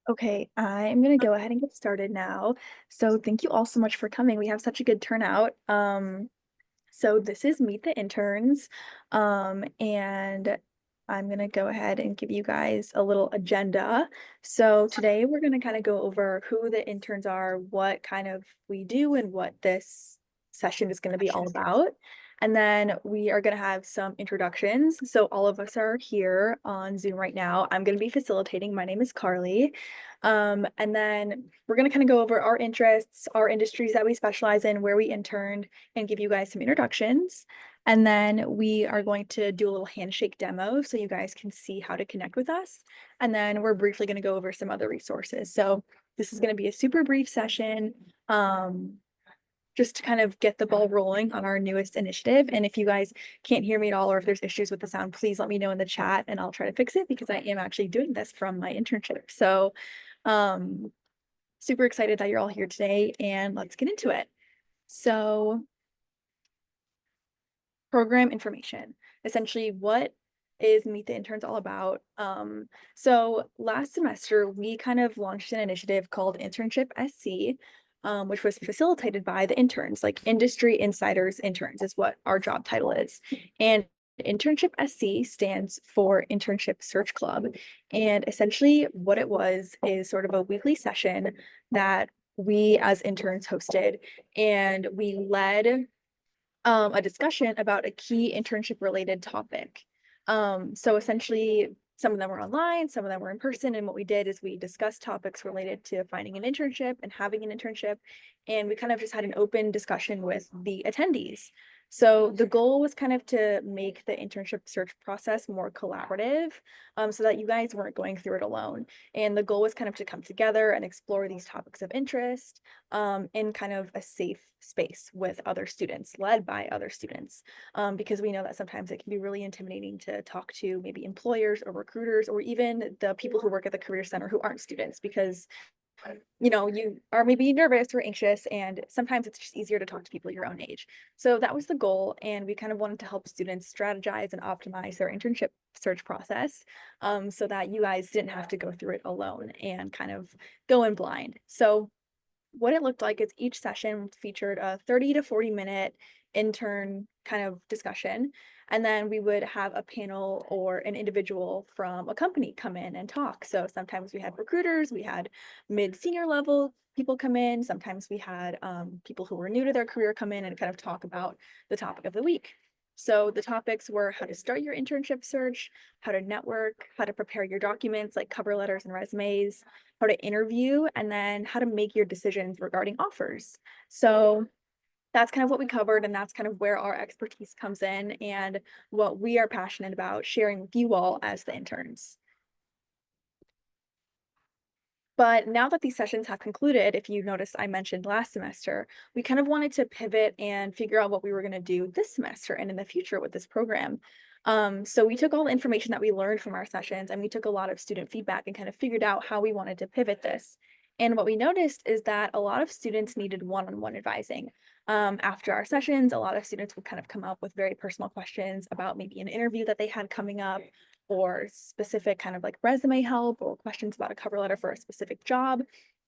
Okay, I'm gonna go ahead and get started now. So thank you all so much for coming. We have such a good turnout. So this is Meet the Interns. And I'm gonna go ahead and give you guys a little agenda. So today we're gonna kind of go over who the interns are, what kind of we do, and what this session is gonna be all about. And then we are going to have some introductions. So all of us are here on Zoom right now. I'm going to be facilitating. My name is Carly. And then we're going to kind of go over our interests, our industries that we specialize in, where we interned, and give you guys some introductions. And then we are going to do a little handshake demo so you guys can see how to connect with us. And then we're briefly going to go over some other resources. So this is going to be a super brief session. Just to kind of get the ball rolling on our newest initiative. And if you guys can't hear me at all, or if there's issues with the sound, please let me know in the chat and I'll try to fix it because I am actually doing this from my internship. So super excited that you're all here today, and let's get into it. So program information, essentially what is Meet the Interns all about? So last semester, we kind of launched an initiative called Internship SC, which was facilitated by the interns, like Industry Insiders Interns is what our job title is. And Internship SC stands for Internship Search Club. And essentially what it was is sort of a weekly session that we as interns hosted, and we led a discussion about a key internship related topic. So essentially, some of them were online, some of them were in person. And what we did is we discussed topics related to finding an internship and having an internship. And we kind of just had an open discussion with the attendees. So the goal was kind of to make the internship search process more collaborative, so that you guys weren't going through it alone. And the goal was kind of to come together and explore these topics of interest in kind of a safe space with other students, led by other students, because we know that sometimes it can be really intimidating to talk to maybe employers or recruiters or even the people who work at the Career Center who aren't students, because you are maybe nervous or anxious, and sometimes it's just easier to talk to people your own age. So that was the goal, and we kind of wanted to help students strategize and optimize their internship search process, so that you guys didn't have to go through it alone and kind of go in blind. So what it looked like is each session featured a 30 to 40-minute intern kind of discussion. And then we would have a panel or an individual from a company come in and talk. So sometimes we had recruiters, we had mid-senior level people come in. Sometimes we had people who were new to their career come in and kind of talk about the topic of the week. So the topics were how to start your internship search, how to network, how to prepare your documents like cover letters and resumes, how to interview, and then how to make your decisions regarding offers. So that's kind of what we covered, and that's kind of where our expertise comes in and what we are passionate about sharing with you all as the interns. But now that these sessions have concluded, if you notice, I mentioned last semester, we kind of wanted to pivot and figure out what we were going to do this semester and in the future with this program. So we took all the information that we learned from our sessions, and we took a lot of student feedback and kind of figured out how we wanted to pivot this. And what we noticed is that a lot of students needed one-on-one advising. After our sessions, a lot of students would kind of come up with very personal questions about maybe an interview that they had coming up, or specific kind of like resume help, or questions about a cover letter for a specific job.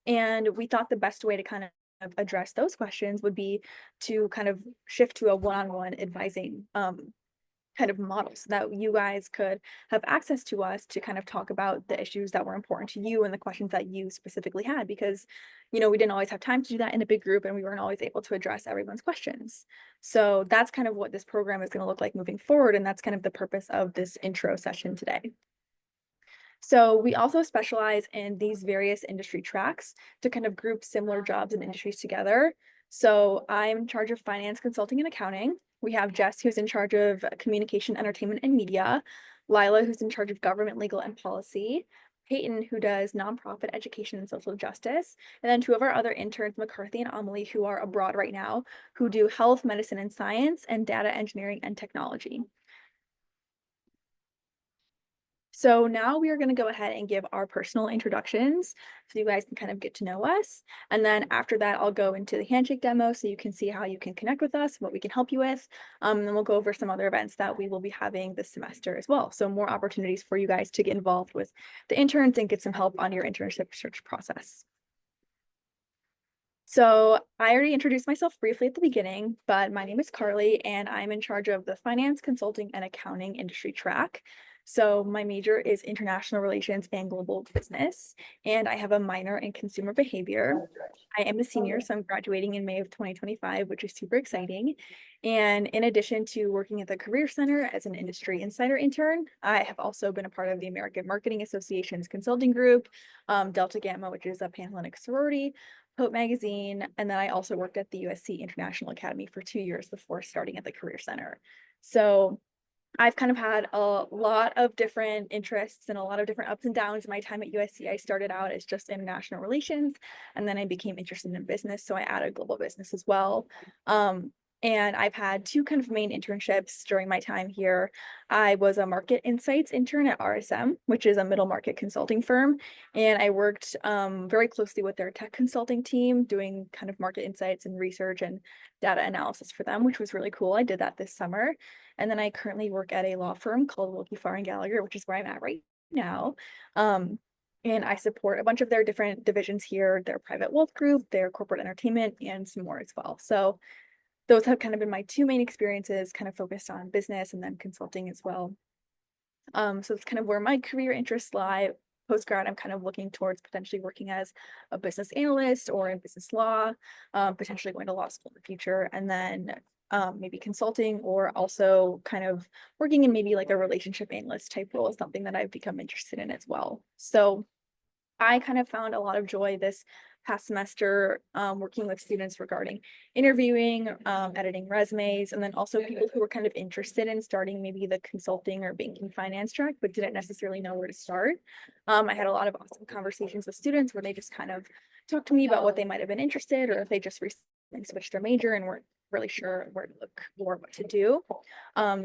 And we thought the best way to kind of address those questions would be to kind of shift to a one-on-one advising kind of model, so that you guys could have access to us to kind of talk about the issues that were important to you and the questions that you specifically had, because we didn't always have time to do that in a big group, and we weren't always able to address everyone's questions. So that's kind of what this program is going to look like moving forward, and that's kind of the purpose of this intro session today. So we also specialize in these various industry tracks to kind of group similar jobs and industries together. So I'm in charge of finance, consulting, and accounting. We have Jess, who's in charge of communication, entertainment, and media. Lila, who's in charge of government, legal, and policy. Peyton, who does nonprofit education and social justice. And then two of our other interns, McCarthy and Amelie, who are abroad right now, who do health, medicine, and science, and data engineering and technology. So now we are going to go ahead and give our personal introductions so you guys can kind of get to know us. And then after that, I'll go into the handshake demo so you can see how you can connect with us, what we can help you with. And then we'll go over some other events that we will be having this semester as well. So more opportunities for you guys to get involved with the interns and get some help on your internship search process. So I already introduced myself briefly at the beginning, but my name is Carly and I'm in charge of the finance, consulting, and accounting industry track. So my major is international relations and global business, and I have a minor in consumer behavior. I am a senior, so I'm graduating in May of 2025, which is super exciting. And in addition to working at the Career Center as an industry insider intern, I have also been a part of the American Marketing Association's consulting group, Delta Gamma, which is a Panhellenic sorority, Pope Magazine, and then I also worked at the USC International Academy for 2 years before starting at the Career Center. So I've kind of had a lot of different interests and a lot of different ups and downs in my time at USC. I started out as just international relations, and then I became interested in business, so I added global business as well. And I've had two kind of main internships during my time here. I was a market insights intern at RSM, which is a middle market consulting firm, and I worked very closely with their tech consulting team, doing kind of market insights and research and data analysis for them, which was really cool. I did that this summer. And then I currently work at a law firm called Wilkie Farr and Gallagher, which is where I'm at right now. And I support a bunch of their different divisions here, their private wealth group, their corporate entertainment, and some more as well. So those have kind of been my two main experiences, kind of focused on business and then consulting as well. So it's kind of where my career interests lie. Post-grad, I'm kind of looking towards potentially working as a business analyst or in business law, potentially going to law school in the future, and then maybe consulting or also kind of working in maybe like a relationship analyst type role is something that I've become interested in as well. So I kind of found a lot of joy this past semester working with students regarding interviewing, editing resumes, and then also people who were kind of interested in starting maybe the consulting or banking finance track, but didn't necessarily know where to start. I had a lot of awesome conversations with students where they just kind of talked to me about what they might have been interested or if they just recently switched their major and weren't really sure where to look or what to do.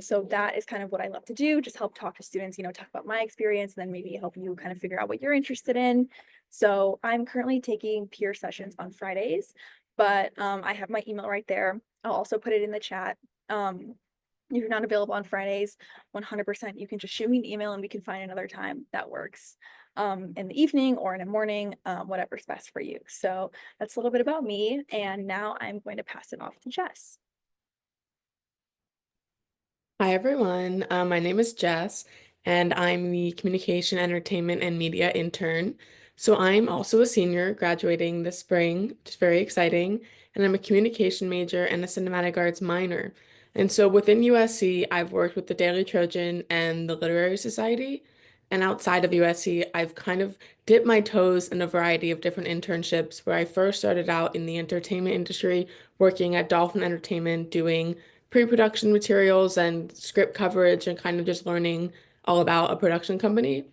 So that is kind of what I love to do, just help talk to students, talk about my experience and then maybe help you kind of figure out what you're interested in. So I'm currently taking peer sessions on Fridays, but I have my email right there. I'll also put it in the chat. If you're not available on Fridays, 100%, you can just shoot me an email and we can find another time that works in the evening or in the morning, whatever's best for you. So that's a little bit about me. And now I'm going to pass it off to Jess. Hi everyone, my name is Jess, and I'm the Communication, Entertainment, and Media intern. So I'm also a senior graduating this spring, which is very exciting, and I'm a communication major and a cinematic arts minor. And so within USC, I've worked with the Daily Trojan and the Literary Society, and outside of USC, I've kind of dipped my toes in a variety of different internships where I first started out in the entertainment industry, working at Dolphin Entertainment, doing pre-production materials and script coverage and kind of just learning all about a production company.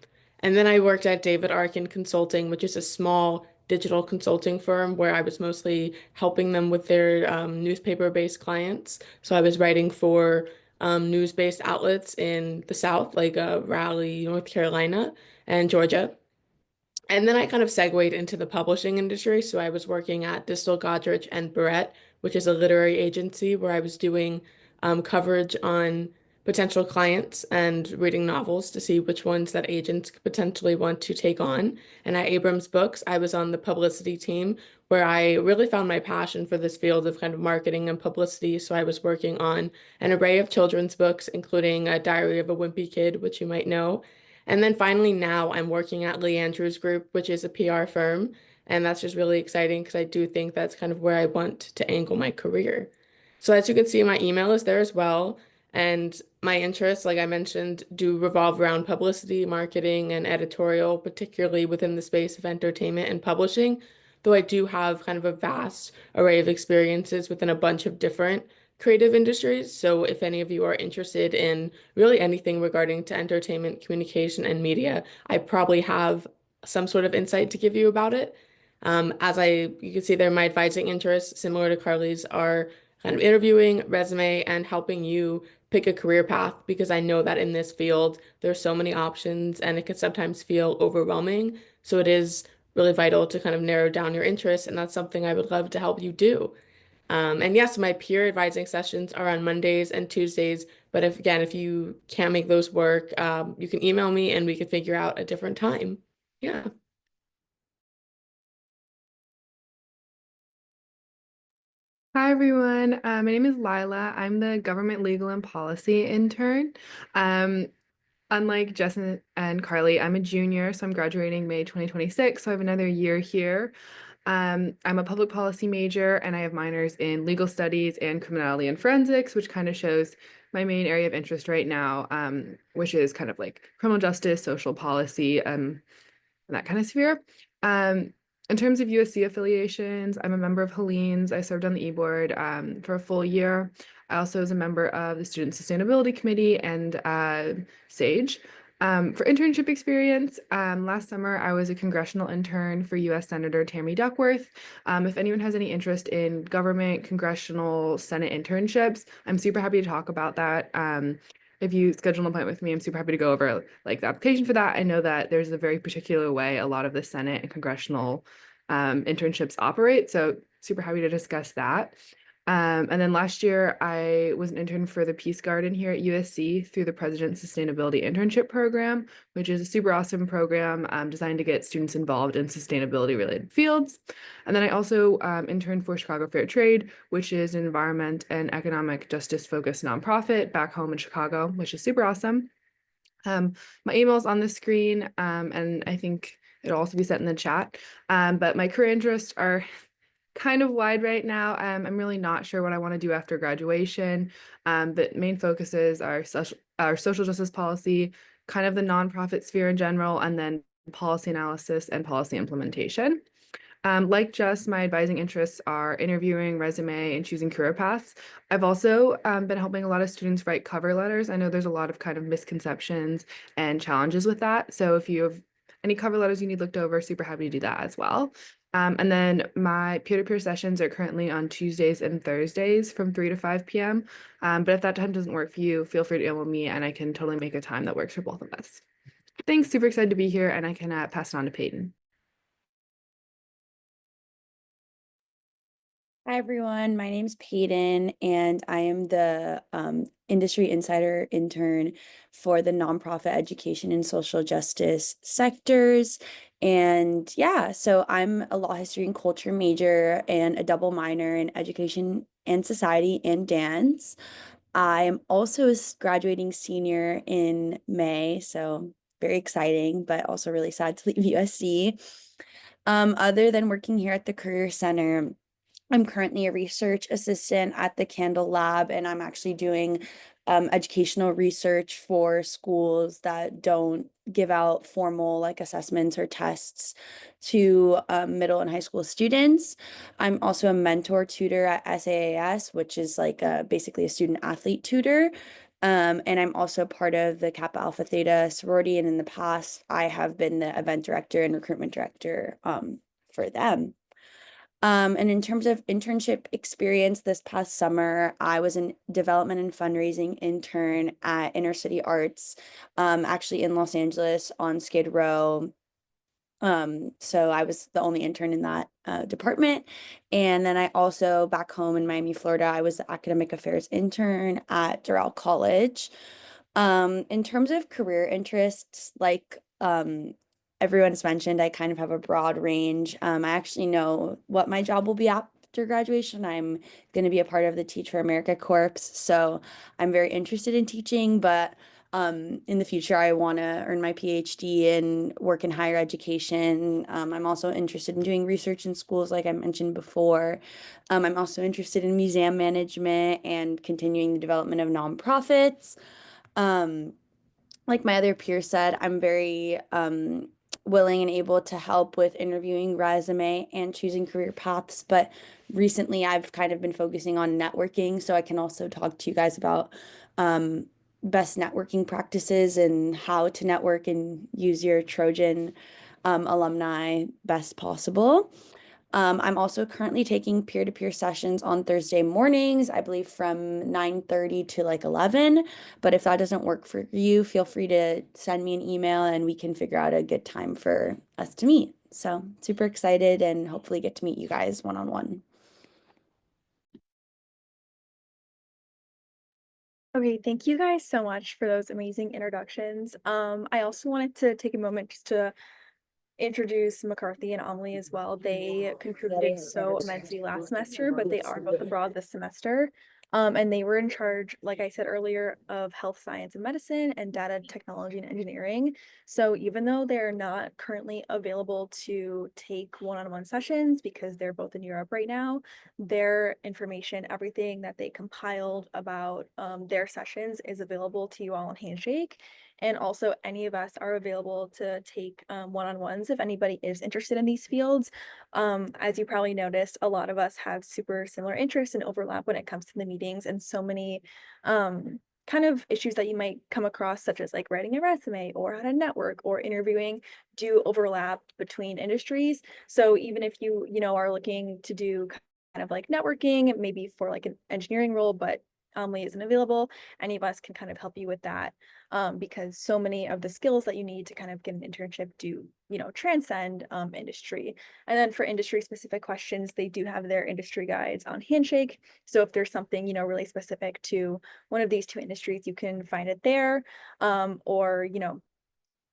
And then I worked at David Arkin Consulting, which is a small digital consulting firm where I was mostly helping them with their newspaper-based clients. So I was writing for news-based outlets in the South, like Raleigh, North Carolina, and Georgia. And then I kind of segued into the publishing industry. So I was working at Distal Godrich and Barrett, which is a literary agency where I was doing coverage on potential clients and reading novels to see which ones that agents could potentially want to take on. And at Abrams Books, I was on the publicity team where I really found my passion for this field of kind of marketing and publicity. So I was working on an array of children's books, including a Diary of a Wimpy Kid, which you might know. And then finally, now I'm working at Lee Andrews Group, which is a PR firm. And that's just really exciting because I do think that's kind of where I want to angle my career. So as you can see, my email is there as well. And my interests, like I mentioned, do revolve around publicity, marketing, and editorial, particularly within the space of entertainment and publishing, though I do have kind of a vast array of experiences within a bunch of different creative industries. So if any of you are interested in really anything regarding to entertainment, communication, and media, I probably have some sort of insight to give you about it. You can see there, my advising interests, similar to Carly's, are kind of interviewing, resume, and helping you pick a career path because I know that in this field there's so many options and it could sometimes feel overwhelming. So it is really vital to kind of narrow down your interests, and that's something I would love to help you do. And yes, my peer advising sessions are on Mondays and Tuesdays. But if you can't make those work, you can email me and we can figure out a different time. Yeah. Hi everyone. My name is Lila. I'm the government legal and policy intern. Um, Unlike Jess and Carly, I'm a junior, so I'm graduating May 2026, so I have another year here. I'm a public policy major and I have minors in legal studies and criminality and forensics, which kind of shows my main area of interest right now, which is kind of like criminal justice, social policy, that kind of sphere. Um, in terms of USC affiliations, I'm a member of Helene's. I served on the e-board for a full year. I also was a member of the Student Sustainability Committee and SAGE. For internship experience, last summer I was a congressional intern for US Senator Tammy Duckworth. If anyone has any interest in government, congressional, Senate internships, I'm super happy to talk about that. If you schedule an appointment with me, I'm super happy to go over like the application for that. I know that there's a very particular way a lot of the Senate and congressional internships operate, so super happy to discuss that. And then last year, I was an intern for the Peace Garden here at USC through the President's Sustainability Internship Program, which is a super awesome program designed to get students involved in sustainability related fields. And then I also interned for Chicago Fair Trade, which is an environment and economic justice focused nonprofit back home in Chicago, which is super awesome. My email's on the screen, and I think it'll also be set in the chat. But my career interests are kind of wide right now. I'm really not sure what I want to do after graduation, but main focuses are social justice policy, kind of the nonprofit sphere in general, and then policy analysis and policy implementation. Like Jess, my advising interests are interviewing, resume, and choosing career paths. I've also been helping a lot of students write cover letters. I know there's a lot of kind of misconceptions and challenges with that. So if you have any cover letters you need looked over, super happy to do that as well. And then my peer-to-peer sessions are currently on Tuesdays and Thursdays from 3 to 5 p.m. But if that time doesn't work for you, feel free to email me and I can totally make a time that works for both of us. Thanks, super excited to be here, and I can pass it on to Peyton. Hi everyone, my name's Peyton and I am the Industry Insider Intern for the nonprofit education and social justice sectors. And yeah, so I'm a law history and culture major and a double minor in education and society and dance. I am also a graduating senior in May, so very exciting, but also really sad to leave USC. Other than working here at the Career Center, I'm currently a research assistant at the Candle Lab, and I'm actually doing educational research for schools that don't give out formal like assessments or tests to middle and high school students. I'm also a mentor tutor at SAAS, which is like basically a student athlete tutor. And I'm also part of the Kappa Alpha Theta sorority, and in the past, I have been the event director and recruitment director for them. And in terms of internship experience this past summer, I was a development and fundraising intern at Inner City Arts, actually in Los Angeles on Skid Row. So I was the only intern in that department. And then I also back home in Miami, Florida, I was the academic affairs intern at Doral College. In terms of career interests, like everyone's mentioned, I kind of have a broad range. I actually know what my job will be after graduation. I'm going to be a part of the Teach for America Corps, so I'm very interested in teaching, but in the future, I want to earn my PhD and work in higher education. I'm also interested in doing research in schools, like I mentioned before. I'm also interested in museum management and continuing the development of nonprofits. Um, like my other peers said, I'm very willing and able to help with interviewing resume and choosing career paths. But recently, I've kind of been focusing on networking, so I can also talk to you guys about best networking practices and how to network and use your Trojan alumni best possible. I'm also currently taking peer-to-peer sessions on Thursday mornings, I believe from 9:30 to like 11. But if that doesn't work for you, feel free to send me an email and we can figure out a good time for us to meet. So super excited and hopefully get to meet you guys one-on-one. Okay, thank you guys so much for those amazing introductions. I also wanted to take a moment just to introduce McCarthy and Amelie as well. They contributed so immensely last semester, but they are both abroad this semester. And they were in charge, like I said earlier, of health science and medicine and data technology and engineering. So even though they're not currently available to take one-on-one sessions because they're both in Europe right now, their information, everything that they compiled about their sessions is available to you all on Handshake. And also any of us are available to take one-on-ones if anybody is interested in these fields. As you probably noticed, a lot of us have super similar interests and overlap when it comes to the meetings, and so many kind of issues that you might come across, such as like writing a resume or how to network or interviewing, do overlap between industries. So even if you are looking to do kind of like networking, maybe for like an engineering role, but Lee isn't available, any of us can kind of help you with that, because so many of the skills that you need to kind of get an internship do, transcend industry. And then for industry specific questions, they do have their industry guides on Handshake. So if there's something, really specific to one of these two industries, you can find it there, or,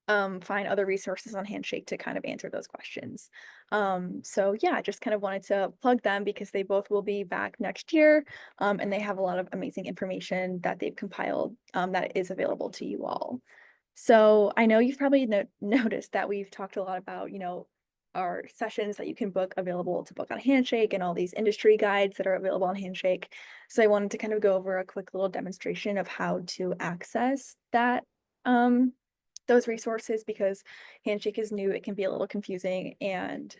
find other resources on Handshake to kind of answer those questions. So yeah, just kind of wanted to plug them because they both will be back next year, and they have a lot of amazing information that they've compiled, that is available to you all. So I know you've probably noticed that we've talked a lot about, our sessions that you can book available to book on Handshake and all these industry guides that are available on Handshake. So I wanted to kind of go over a quick little demonstration of how to access that, those resources, because Handshake is new, it can be a little confusing, and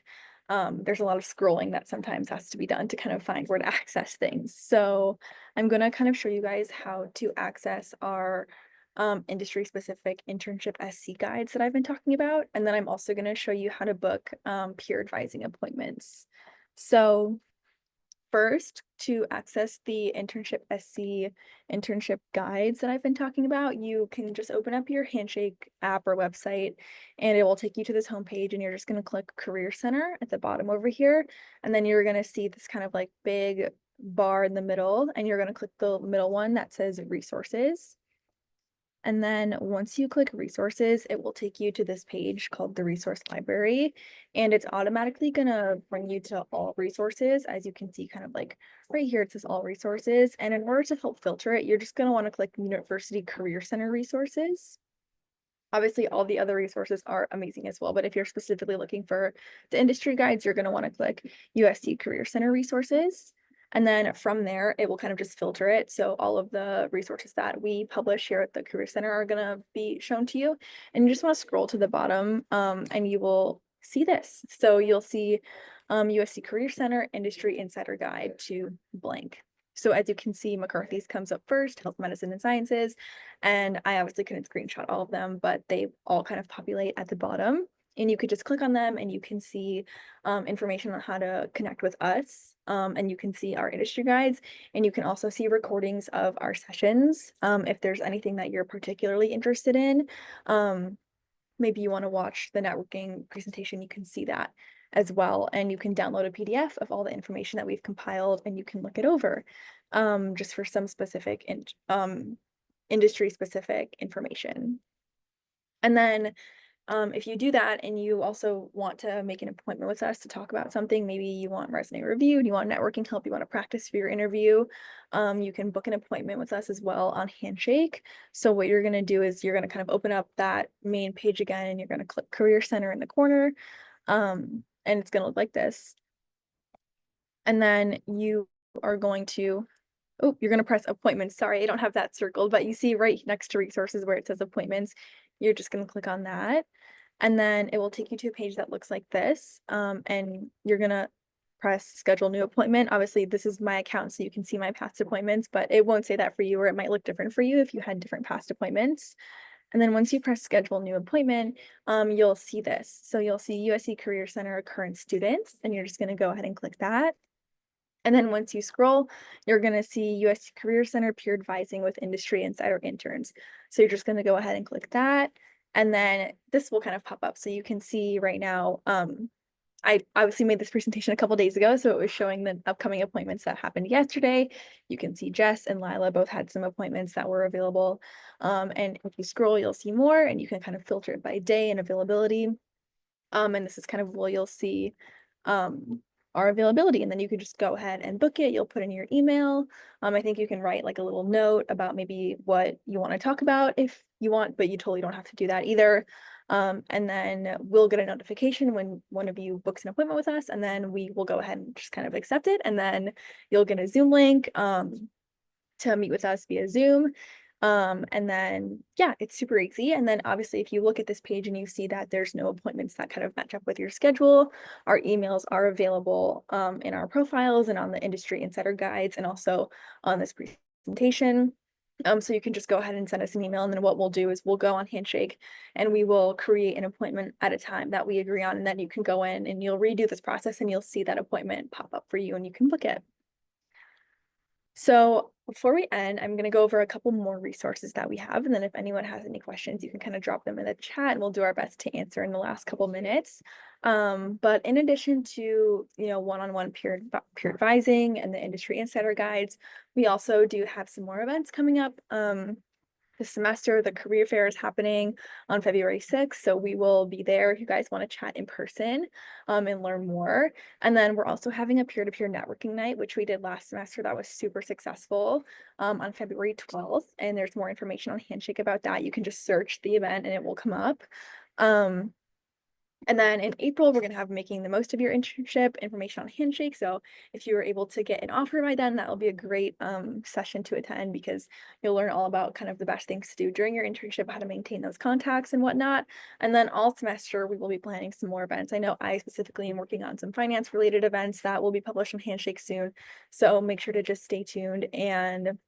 there's a lot of scrolling that sometimes has to be done to kind of find where to access things. So I'm going to kind of show you guys how to access our industry specific internship SC guides that I've been talking about. And then I'm also going to show you how to book peer advising appointments. So first, to access the internship SC internship guides that I've been talking about, you can just open up your Handshake app or website, and it will take you to this homepage, and you're just going to click Career Center at the bottom over here. And then you're going to see this kind of like big bar in the middle, and you're going to click the middle one that says Resources. And then once you click resources, it will take you to this page called the resource library, and it's automatically gonna bring you to all resources. As you can see, kind of like right here, it says all resources. And in order to help filter it, you're just gonna want to click University Career Center resources. Obviously, all the other resources are amazing as well, but if you're specifically looking for the industry guides, you're going to want to click USC Career Center resources. And then from there, it will kind of just filter it. So all of the resources that we publish here at the Career Center are going to be shown to you. And you just want to scroll to the bottom, and you will see this. So you'll see USC Career Center Industry Insider Guide to blank. So as you can see, McCarthy's comes up first, Health, Medicine, and Sciences. And I obviously couldn't screenshot all of them, but they all kind of populate at the bottom. And you could just click on them and you can see information on how to connect with us. And you can see our industry guides, and you can also see recordings of our sessions. If there's anything that you're particularly interested in, maybe you want to watch the networking presentation, you can see that as well. And you can download a PDF of all the information that we've compiled, and you can look it over, just for some specific industry specific information. And then if you do that and you also want to make an appointment with us to talk about something, maybe you want resume reviewed, you want networking help, you want to practice for your interview, you can book an appointment with us as well on Handshake. So what you're going to do is you're going to kind of open up that main page again, and you're going to click Career Center in the corner, and it's going to look like this. And then you are going to, you're going to press appointments. Sorry, I don't have that circled, but you see right next to resources where it says appointments, you're just going to click on that. And then it will take you to a page that looks like this. And you're going to press schedule new appointment. Obviously, this is my account, so you can see my past appointments, but it won't say that for you, or it might look different for you if you had different past appointments. And then once you press schedule new appointment, you'll see this. So you'll see USC Career Center current students, and you're just going to go ahead and click that. And then once you scroll, you're going to see USC Career Center peer advising with Industry Insider Interns. So you're just going to go ahead and click that. And then this will kind of pop up. So you can see right now, I obviously made this presentation a couple days ago, so it was showing the upcoming appointments that happened yesterday. You can see Jess and Lila both had some appointments that were available. And if you scroll, you'll see more, and you can kind of filter it by day and availability. And this is kind of where you'll see our availability, and then you can just go ahead and book it. You'll put in your email. I think you can write like a little note about maybe what you want to talk about if you want, but you totally don't have to do that either. And then we'll get a notification when one of you books an appointment with us, and then we will go ahead and just kind of accept it. And then you'll get a Zoom link to meet with us via Zoom. And then, yeah, it's super easy. And then obviously, if you look at this page and you see that there's no appointments that kind of match up with your schedule, our emails are available in our profiles and on the industry insider guides and also on this presentation. So you can just go ahead and send us an email, and then what we'll do is we'll go on Handshake and we will create an appointment at a time that we agree on, and then you can go in and you'll redo this process and you'll see that appointment pop up for you and you can book it. So before we end, I'm going to go over a couple more resources that we have. And then if anyone has any questions, you can kind of drop them in the chat and we'll do our best to answer in the last couple minutes. But in addition to, one-on-one peer advising and the industry insider guides, we also do have some more events coming up. This semester, the career fair is happening on February 6th. So we will be there if you guys want to chat in person and learn more. And then we're also having a peer-to-peer networking night, which we did last semester. That was super successful on February 12th. And there's more information on Handshake about that. You can just search the event and it will come up. And then in April, we're going to have making the most of your internship information on Handshake. So if you were able to get an offer by then, that will be a great session to attend because you'll learn all about kind of the best things to do during your internship, how to maintain those contacts and whatnot. And then all semester, we will be planning some more events. I know I specifically am working on some finance related events that will be published on Handshake soon. So make sure to just stay tuned and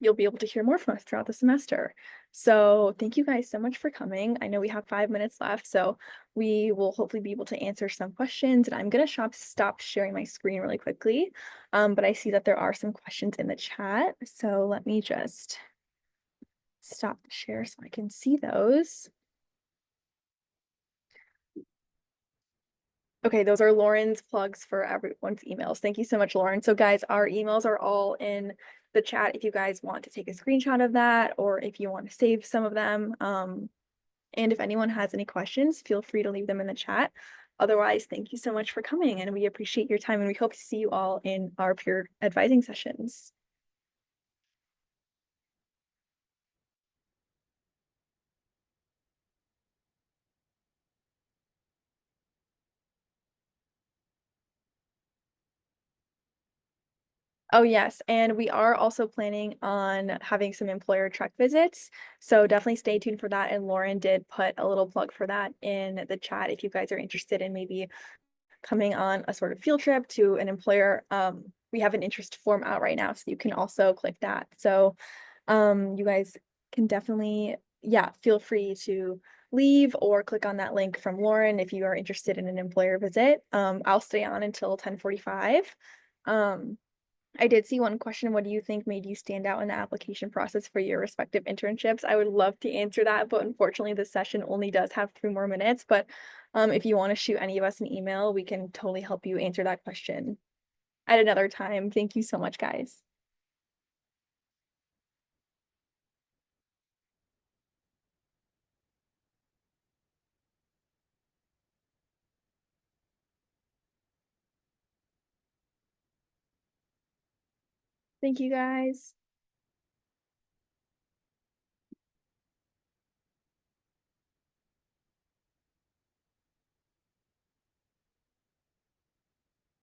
you'll be able to hear more from us throughout the semester. So thank you guys so much for coming. I know we have 5 minutes left, so we will hopefully be able to answer some questions. And I'm going to stop sharing my screen really quickly. But I see that there are some questions in the chat. So let me just stop the share so I can see those. Okay, those are Lauren's plugs for everyone's emails. Thank you so much, Lauren. So guys, our emails are all in the chat if you guys want to take a screenshot of that or if you want to save some of them. And if anyone has any questions, feel free to leave them in the chat. Otherwise, thank you so much for coming and we appreciate your time and we hope to see you all in our peer advising sessions. Oh, yes. And we are also planning on having some employer track visits. So definitely stay tuned for that. And Lauren did put a little plug for that in the chat if you guys are interested in maybe coming on a sort of field trip to an employer. We have an interest form out right now, so you can also click that. So you guys can definitely, feel free to leave or click on that link from Lauren if you are interested in an employer visit. I'll stay on until 10:45. I did see one question. What do you think made you stand out in the application process for your respective internships? I would love to answer that, but unfortunately this session only does have 3 more minutes. But if you want to shoot any of us an email, we can totally help you answer that question at another time. Thank you so much, guys. Thank you, guys.